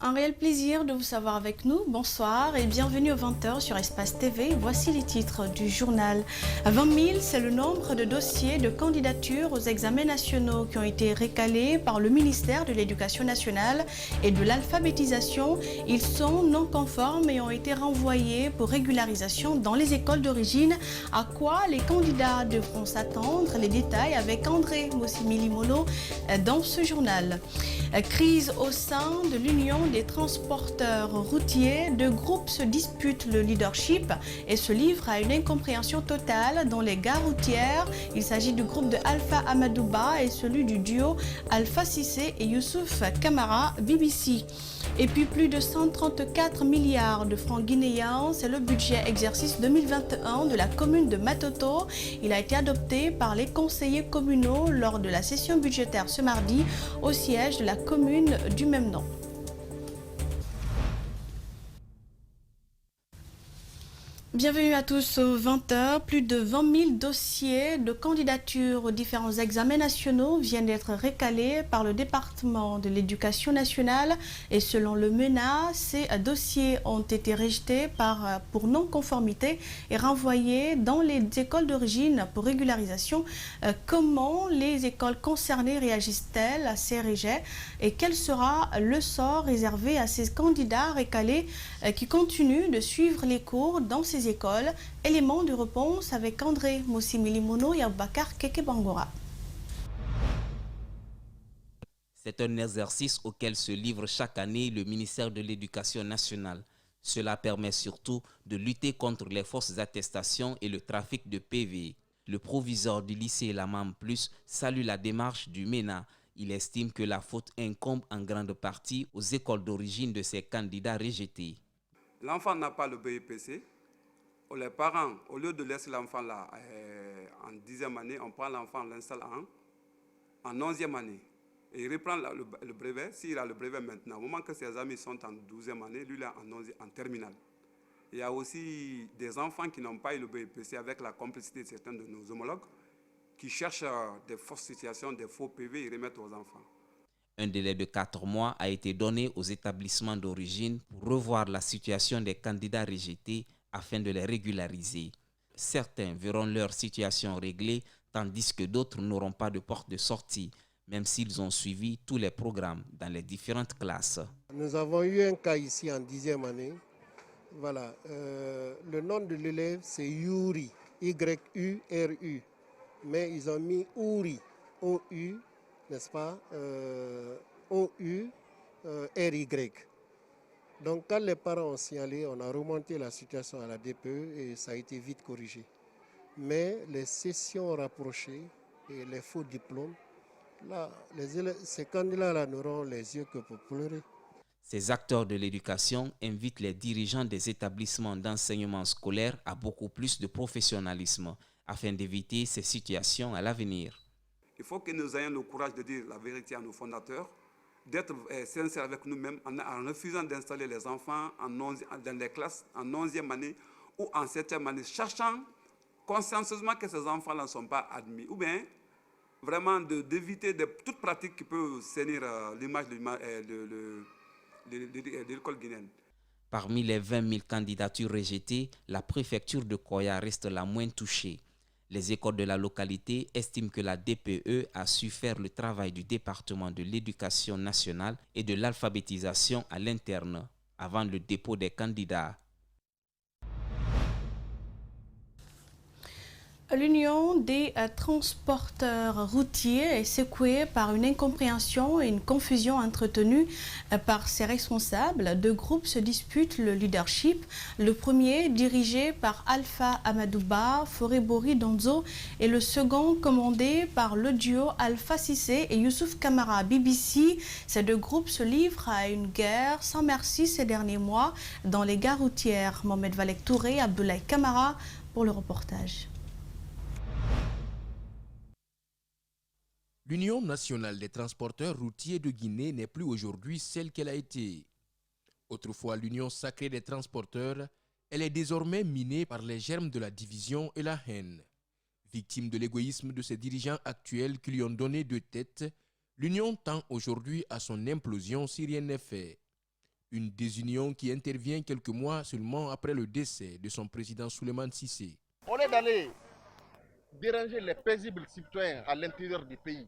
Un réel plaisir de vous savoir avec nous. Bonsoir et bienvenue aux 20h sur Espace TV. Voici les titres du journal. 20 000, c'est le nombre de dossiers de candidature aux examens nationaux qui ont été récalés par le ministère de l'Éducation nationale et de l'alphabétisation. Ils sont non conformes et ont été renvoyés pour régularisation dans les écoles d'origine. À quoi les candidats devront s'attendre? Les détails avec André Mossimilimono dans ce journal. Crise au sein de l'Union des transporteurs routiers. Deux groupes se disputent le leadership et se livrent à une incompréhension totale dans les gares routières. Il s'agit du groupe de Alpha Amadouba et celui du duo Alpha Cissé et Youssouf Kamara BBC. Et puis plus de 134 milliards de francs guinéens, c'est le budget exercice 2021 de la commune de Matoto. Il a été adopté par les conseillers communaux lors de la session budgétaire ce mardi au siège de la commune du même nom. Bienvenue à tous aux 20h. Plus de 20 000 dossiers de candidature aux différents examens nationaux viennent d'être récalés par le département de l'Éducation nationale et selon le MENA, ces dossiers ont été rejetés pour non-conformité et renvoyés dans les écoles d'origine pour régularisation. Comment les écoles concernées réagissent-elles à ces rejets et quel sera le sort réservé à ces candidats récalés qui continuent de suivre les cours dans ces écoles? Éléments de réponse avec André Mossimilimono et Aboubakar Kekebangora. C'est un exercice auquel se livre chaque année le ministère de l'Éducation nationale. Cela permet surtout de lutter contre les fausses attestations et le trafic de PV. Le proviseur du lycée Lamam Plus salue la démarche du MENA. Il estime que la faute incombe en grande partie aux écoles d'origine de ces candidats rejetés. L'enfant n'a pas le BEPC. Les parents, au lieu de laisser l'enfant là en 10e année, on prend l'enfant, on l'installe en 11e année. Et il reprend le brevet, s'il a le brevet maintenant. Au moment que ses amis sont en 12e année, lui là en terminale. Il y a aussi des enfants qui n'ont pas eu le BEPC avec la complicité de certains de nos homologues qui cherchent des fausses situations, des faux PV et remettent aux enfants. Un délai de 4 mois a été donné aux établissements d'origine pour revoir la situation des candidats rejetés afin de les régulariser. Certains verront leur situation réglée, tandis que d'autres n'auront pas de porte de sortie, même s'ils ont suivi tous les programmes dans les différentes classes. Nous avons eu un cas ici en 10e année. Voilà, le nom de l'élève c'est Yuri, Y-U-R-U, mais ils ont mis Ouri, O-U, n'est-ce pas, O-U-R-Y. Donc quand les parents ont signalé, on a remonté la situation à la DPE et ça a été vite corrigé. Mais les sessions rapprochées et les faux diplômes, là, ces candidats-là n'auront les yeux que pour pleurer. Ces acteurs de l'éducation invitent les dirigeants des établissements d'enseignement scolaire à beaucoup plus de professionnalisme afin d'éviter ces situations à l'avenir. Il faut que nous ayons le courage de dire la vérité à nos fondateurs, d'être sincères avec nous-mêmes en refusant d'installer les enfants dans les classes en 11e année ou en 7e année, sachant consciencieusement que ces enfants-là ne sont pas admis. Ou bien, vraiment d'éviter toute pratique qui peut salir l'image de l'école guinéenne. Parmi les 20 000 candidatures rejetées, la préfecture de Koya reste la moins touchée. Les écoles de la localité estiment que la DPE a su faire le travail du département de l'éducation nationale et de l'alphabétisation à l'interne avant le dépôt des candidats. L'Union des transporteurs routiers est secouée par une incompréhension et une confusion entretenue par ses responsables. Deux groupes se disputent le leadership. Le premier, dirigé par Alpha Amadouba, Forebori Donzo, et le second, commandé par le duo Alpha Cissé et Youssouf Kamara BBC. Ces deux groupes se livrent à une guerre sans merci ces derniers mois dans les gares routières. Mohamed Valek Touré, Abdoulaye Kamara pour le reportage. L'Union nationale des transporteurs routiers de Guinée n'est plus aujourd'hui celle qu'elle a été. Autrefois l'Union sacrée des transporteurs, elle est désormais minée par les germes de la division et la haine. Victime de l'égoïsme de ses dirigeants actuels qui lui ont donné deux têtes, l'Union tend aujourd'hui à son implosion si rien n'est fait. Une désunion qui intervient quelques mois seulement après le décès de son président Souleymane Cissé. Au lieu d'aller déranger les paisibles citoyens à l'intérieur du pays,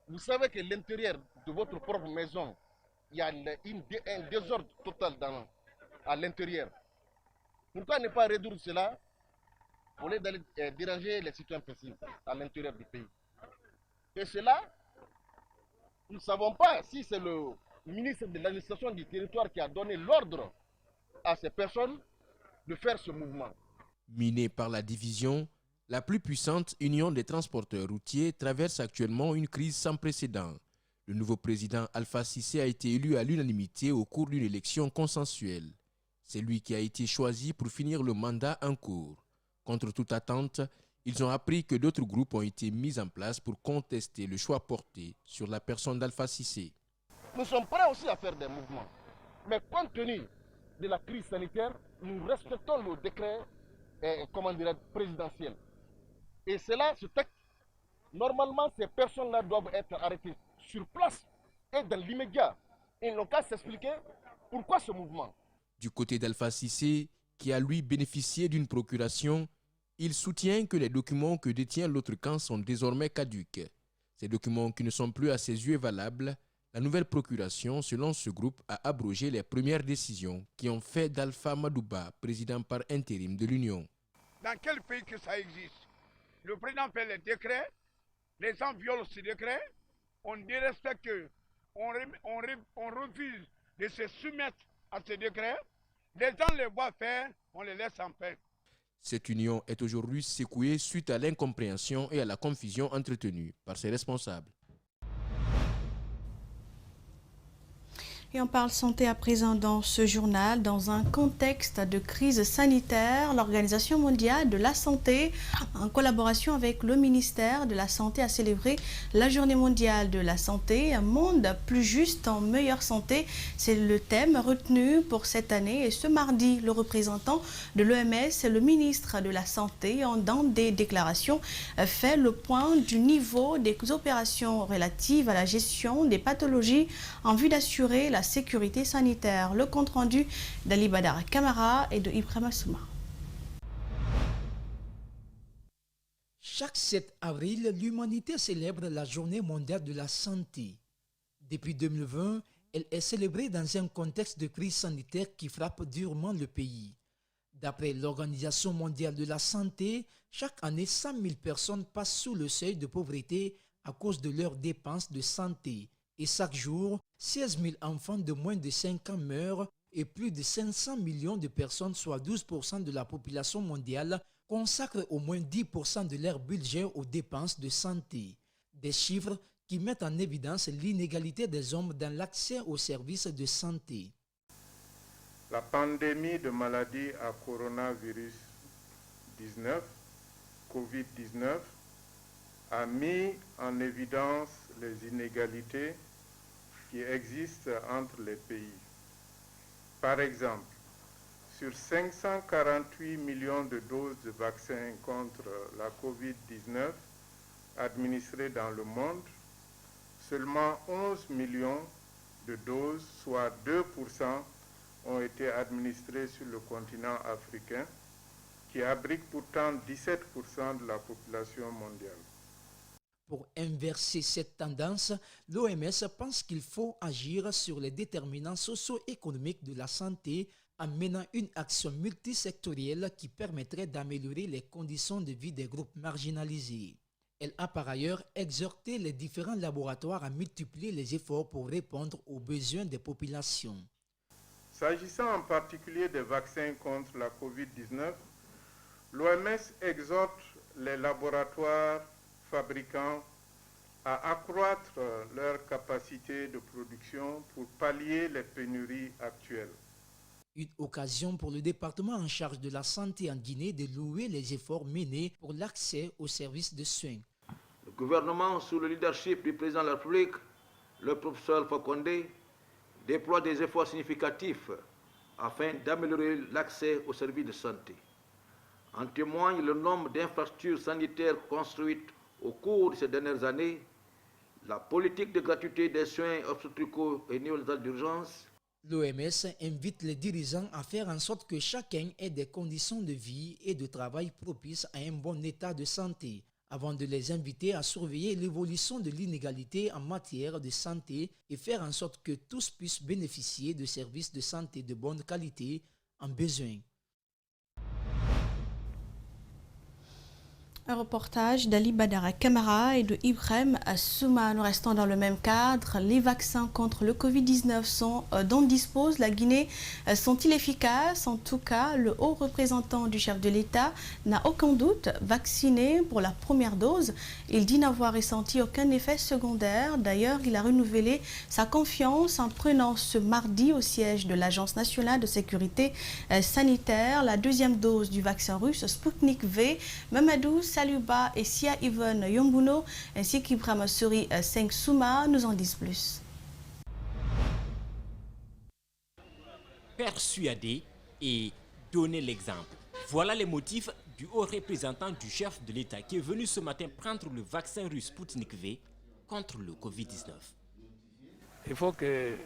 vous savez que l'intérieur de votre propre maison, il y a un désordre total à l'intérieur. Pourquoi ne pas résoudre cela au lieu d'aller déranger les citoyens paisibles à l'intérieur du pays? Et cela, nous ne savons pas si c'est le ministre de l'administration du territoire qui a donné l'ordre à ces personnes de faire ce mouvement. Minée par la division, la plus puissante union des transporteurs routiers traverse actuellement une crise sans précédent. Le nouveau président Alpha Cissé a été élu à l'unanimité au cours d'une élection consensuelle. C'est lui qui a été choisi pour finir le mandat en cours. Contre toute attente, ils ont appris que d'autres groupes ont été mis en place pour contester le choix porté sur la personne d'Alpha Cissé. Nous sommes prêts aussi à faire des mouvements. Mais compte tenu de la crise sanitaire, nous respectons le décret présidentiel. Et cela, ce texte, normalement, ces personnes-là doivent être arrêtées sur place et dans l'immédiat. Ils n'ont qu'à s'expliquer pourquoi ce mouvement. Du côté d'Alpha Cissé, qui a lui bénéficié d'une procuration, il soutient que les documents que détient l'autre camp sont désormais caducs. Ces documents qui ne sont plus à ses yeux valables, la nouvelle procuration, selon ce groupe, a abrogé les premières décisions qui ont fait d'Alpha Madouba président par intérim de l'Union. Dans quel pays que ça existe? Le président fait les décrets, les gens violent ces décrets, on dérespecte que, on refuse de se soumettre à ces décrets, les gens les voient faire, on les laisse en paix. Cette union est aujourd'hui secouée suite à l'incompréhension et à la confusion entretenue par ses responsables. Et on parle santé à présent dans ce journal. Dans un contexte de crise sanitaire, l'Organisation mondiale de la santé, en collaboration avec le ministère de la Santé, a célébré la Journée mondiale de la santé. Un monde plus juste en meilleure santé, c'est le thème retenu pour cette année. Et ce mardi, le représentant de l'OMS et le ministre de la Santé ont, dans des déclarations, fait le point du niveau des opérations relatives à la gestion des pathologies en vue d'assurer la sécurité sanitaire. Le compte-rendu d'Ali Badara Kamara et de Ibrahima Souma. Chaque 7 avril, l'humanité célèbre la Journée mondiale de la santé. Depuis 2020, elle est célébrée dans un contexte de crise sanitaire qui frappe durement le pays. D'après l'Organisation mondiale de la santé, chaque année, 100 000 personnes passent sous le seuil de pauvreté à cause de leurs dépenses de santé. Et chaque jour, 16 000 enfants de moins de 5 ans meurent et plus de 500 millions de personnes, soit 12% de la population mondiale, consacrent au moins 10% de leur budget aux dépenses de santé. Des chiffres qui mettent en évidence l'inégalité des hommes dans l'accès aux services de santé. La pandémie de maladie à coronavirus 19, Covid-19, a mis en évidence les inégalités qui existent entre les pays. Par exemple, sur 548 millions de doses de vaccins contre la Covid-19 administrées dans le monde, seulement 11 millions de doses, soit 2%, ont été administrées sur le continent africain, qui abrite pourtant 17% de la population mondiale. Pour inverser cette tendance, l'OMS pense qu'il faut agir sur les déterminants socio-économiques de la santé en menant une action multisectorielle qui permettrait d'améliorer les conditions de vie des groupes marginalisés. Elle a par ailleurs exhorté les différents laboratoires à multiplier les efforts pour répondre aux besoins des populations. S'agissant en particulier des vaccins contre la COVID-19, l'OMS exhorte les laboratoires fabricants à accroître leur capacité de production pour pallier les pénuries actuelles. Une occasion pour le département en charge de la santé en Guinée de louer les efforts menés pour l'accès aux services de soins. Le gouvernement, sous le leadership du président de la République, le professeur Alpha Condé, déploie des efforts significatifs afin d'améliorer l'accès aux services de santé. En témoigne le nombre d'infrastructures sanitaires construites au cours de ces dernières années, la politique de gratuité des soins obstétricaux et néonatales d'urgence. L'OMS invite les dirigeants à faire en sorte que chacun ait des conditions de vie et de travail propices à un bon état de santé, avant de les inviter à surveiller l'évolution de l'inégalité en matière de santé et faire en sorte que tous puissent bénéficier de services de santé de bonne qualité en besoin. Un reportage d'Ali Badara Kamara et de Ibrahim Assouma. Nous restons dans le même cadre. Les vaccins contre le Covid-19 dont dispose la Guinée sont-ils efficaces? En tout cas, le haut représentant du chef de l'État n'a aucun doute. Vacciné pour la première dose, il dit n'avoir ressenti aucun effet secondaire. D'ailleurs, il a renouvelé sa confiance en prenant ce mardi au siège de l'Agence nationale de sécurité sanitaire la deuxième dose du vaccin russe Sputnik V. Mamadou Saluba et Sia Yvonne Yombuno ainsi qu'Ibrahim Suri Seng Souma nous en disent plus. Persuader et donner l'exemple. Voilà les motifs du haut représentant du chef de l'État qui est venu ce matin prendre le vaccin russe Sputnik V contre le Covid-19. Il faut que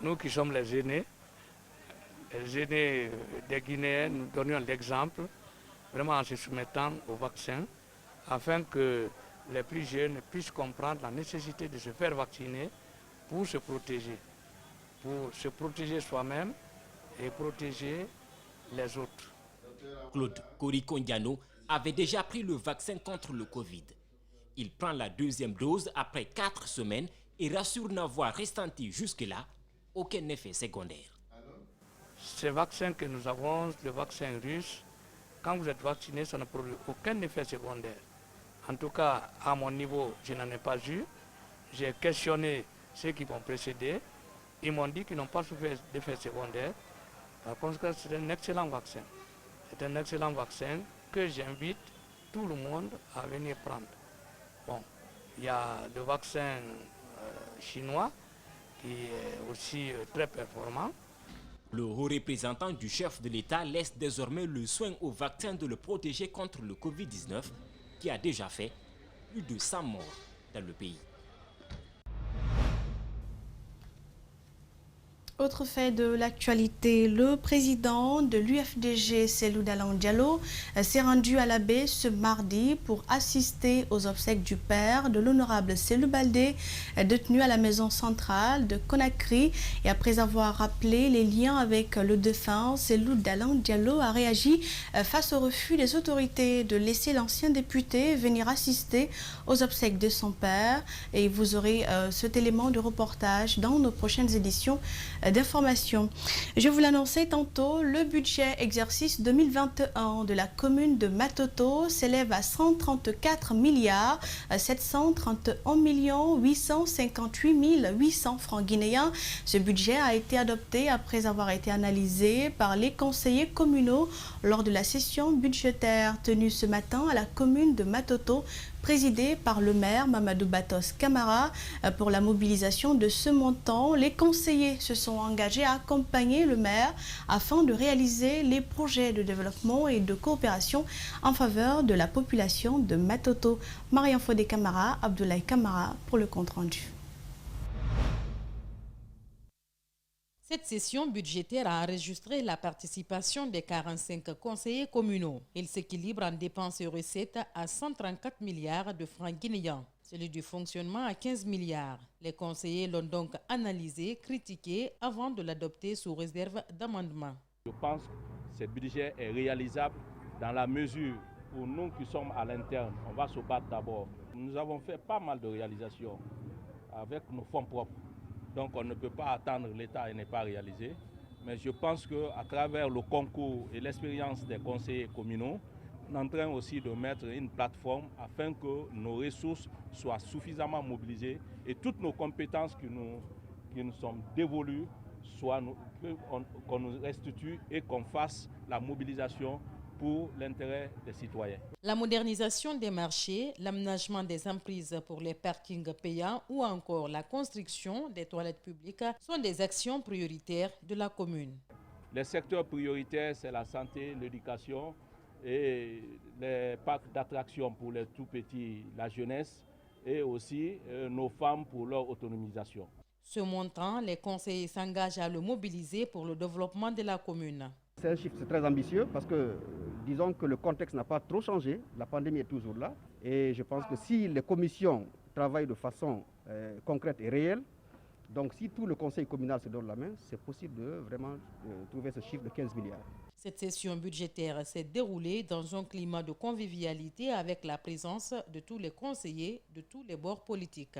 nous qui sommes les aînés des Guinéens, nous donnions l'exemple vraiment en se soumettant au vaccin, afin que les plus jeunes puissent comprendre la nécessité de se faire vacciner pour se protéger soi-même et protéger les autres. Claude Korikondiano avait déjà pris le vaccin contre le Covid. Il prend la deuxième dose après 4 semaines et rassure n'avoir ressenti jusque-là aucun effet secondaire. Ces vaccins que nous avons, le vaccin russe, quand vous êtes vacciné, ça ne produit aucun effet secondaire. En tout cas, à mon niveau, je n'en ai pas eu. J'ai questionné ceux qui m'ont précédé. Ils m'ont dit qu'ils n'ont pas souffert d'effet secondaire. Par conséquent, c'est un excellent vaccin. C'est un excellent vaccin que j'invite tout le monde à venir prendre. Bon, il y a le vaccin chinois qui est aussi très performant. Le haut représentant du chef de l'État laisse désormais le soin au vaccin de le protéger contre le Covid-19 qui a déjà fait plus de 100 morts dans le pays. Autre fait de l'actualité, le président de l'UFDG, Cellou Dalein Diallo, s'est rendu à la baie ce mardi pour assister aux obsèques du père de l'honorable Cellou Baldé, détenu à la maison centrale de Conakry. Et après avoir rappelé les liens avec le défunt, Cellou Dalein Diallo a réagi face au refus des autorités de laisser l'ancien député venir assister aux obsèques de son père. Et vous aurez cet élément de reportage dans nos prochaines éditions d'information. Je vous l'annonçais tantôt, le budget exercice 2021 de la commune de Matoto s'élève à 134 milliards 731 millions 858 800 francs guinéens. Ce budget a été adopté après avoir été analysé par les conseillers communaux lors de la session budgétaire tenue ce matin à la commune de Matoto, présidé par le maire Mamadou Batos Camara. Pour la mobilisation de ce montant, les conseillers se sont engagés à accompagner le maire afin de réaliser les projets de développement et de coopération en faveur de la population de Matoto. Mariam Fodé Camara, Abdoulaye Camara pour le compte-rendu. Cette session budgétaire a enregistré la participation des 45 conseillers communaux. Il s'équilibre en dépenses et recettes à 134 milliards de francs guinéens. Celui du fonctionnement à 15 milliards. Les conseillers l'ont donc analysé, critiqué avant de l'adopter sous réserve d'amendement. Je pense que ce budget est réalisable dans la mesure où nous qui sommes à l'interne, on va se battre d'abord. Nous avons fait pas mal de réalisations avec nos fonds propres. Donc on ne peut pas attendre l'État et ne pas réaliser. Mais je pense qu'à travers le concours et l'expérience des conseillers communaux, on est en train aussi de mettre une plateforme afin que nos ressources soient suffisamment mobilisées et toutes nos compétences qui nous sont dévolues, qu'on nous restitue et qu'on fasse la mobilisation pour l'intérêt des citoyens. La modernisation des marchés, l'aménagement des emprises pour les parkings payants ou encore la construction des toilettes publiques sont des actions prioritaires de la commune. Les secteurs prioritaires, c'est la santé, l'éducation et les parcs d'attraction pour les tout petits, la jeunesse et aussi nos femmes pour leur autonomisation. Ce montant, les conseillers s'engagent à le mobiliser pour le développement de la commune. C'est un chiffre très ambitieux parce que disons que le contexte n'a pas trop changé, la pandémie est toujours là et je pense que si les commissions travaillent de façon concrète et réelle, donc si tout le conseil communal se donne la main, c'est possible de vraiment trouver ce chiffre de 15 milliards. Cette session budgétaire s'est déroulée dans un climat de convivialité avec la présence de tous les conseillers de tous les bords politiques.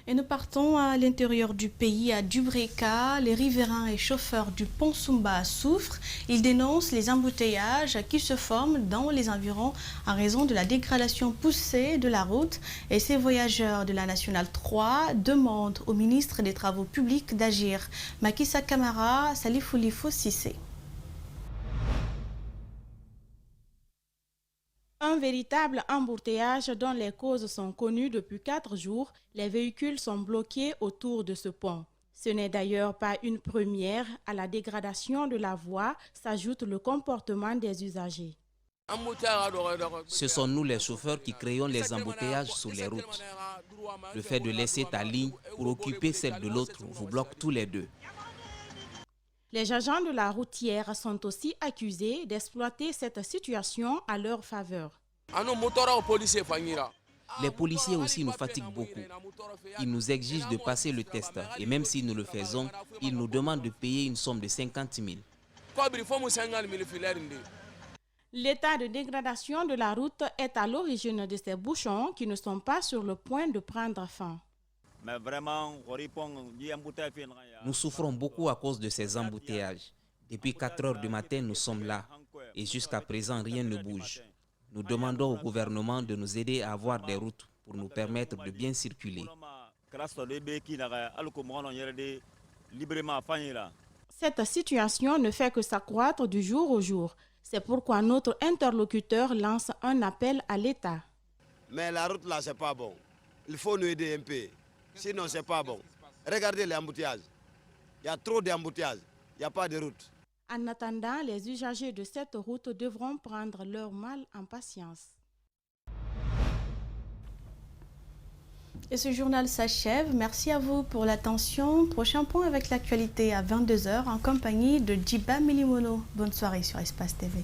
Et nous partons à l'intérieur du pays, à Dubreka. Les riverains et chauffeurs du pont Sumba souffrent. Ils dénoncent les embouteillages qui se forment dans les environs en raison de la dégradation poussée de la route. Et ces voyageurs de la Nationale 3 demandent au ministre des Travaux publics d'agir. Makissa Kamara, Salifoulifo Sissé. Un véritable embouteillage dont les causes sont connues depuis 4 jours. Les véhicules sont bloqués autour de ce pont. Ce n'est d'ailleurs pas une première. À la dégradation de la voie s'ajoute le comportement des usagers. Ce sont nous les chauffeurs qui créons les embouteillages sur les routes. Le fait de laisser ta ligne pour occuper celle de l'autre vous bloque tous les deux. Les agents de la routière sont aussi accusés d'exploiter cette situation à leur faveur. Les policiers aussi nous fatiguent beaucoup. Ils nous exigent de passer le test et même si nous le faisons, ils nous demandent de payer une somme de 50 000. L'état de dégradation de la route est à l'origine de ces bouchons qui ne sont pas sur le point de prendre fin. Nous souffrons beaucoup à cause de ces embouteillages. Depuis 4 heures du matin, nous sommes là. Et jusqu'à présent, rien ne bouge. Nous demandons au gouvernement de nous aider à avoir des routes pour nous permettre de bien circuler. Cette situation ne fait que s'accroître du jour au jour. C'est pourquoi notre interlocuteur lance un appel à l'État. Mais la route là, c'est pas bon. Il faut nous aider un peu. Sinon, c'est pas bon. Regardez les embouteillages. Il y a trop d'embouteillages. Il n'y a pas de route. En attendant, les usagers de cette route devront prendre leur mal en patience. Et ce journal s'achève. Merci à vous pour l'attention. Prochain point avec l'actualité à 22 h en compagnie de Djiba Milimono. Bonne soirée sur Espace TV.